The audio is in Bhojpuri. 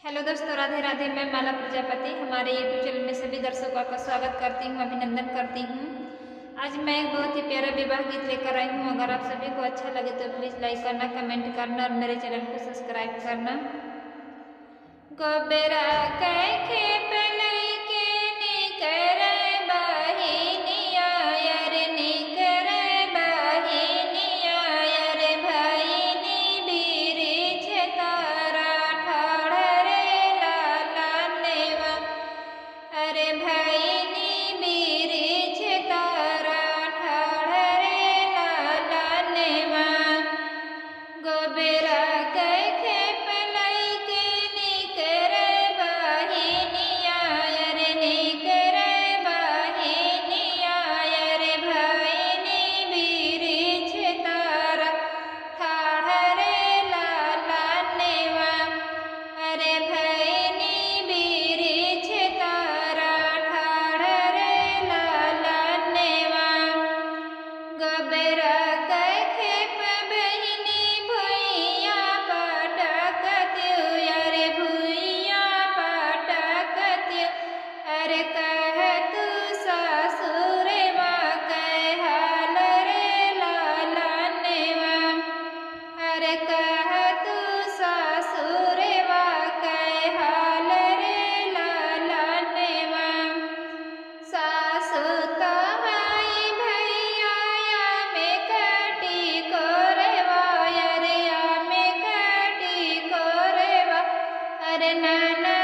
हेलो दोस्तों, राधे राधे। मैं माला प्रजापति हमारे यूट्यूब चैनल में सभी दर्शकों का स्वागत करती हूँ, अभिनंदन करती हूँ। आज मैं एक बहुत ही प्यारा विवाह गीत लेकर आई हूँ। अगर आप सभी को अच्छा लगे तो प्लीज़ लाइक करना, कमेंट करना और मेरे चैनल को सब्सक्राइब करना। गोबेरा कैखे पलई के निकरे बहिनिया रे निकरे बहिनिया रे भैनी बिरिछ तारा ठाड़ रे लाला नेवा अरे भैनी बिरिछ तारा ठाड़ रे लाला नेवा गोबेरा कैखे पलई के निकरे बहिनिया रे निकरे बहिनिया रे भैनी बिरिछ तारा ठाड़ रे लाला नेवा अरे भैनी बिरिछ तारा ठाड़ रे लाला नेवा गोबेरा कैखे बहिनी भुइया पटकत्यो रे भुइया पटकत्यो अरे कह तू सासुरेवा कह हाल रे लाला नेवा अरे कह तू सासुरेवा कह हाल रे लाला नेवा सासु तो हाई भैया में कटी कोरेवा रे में कटी कोरेवा अरे नाना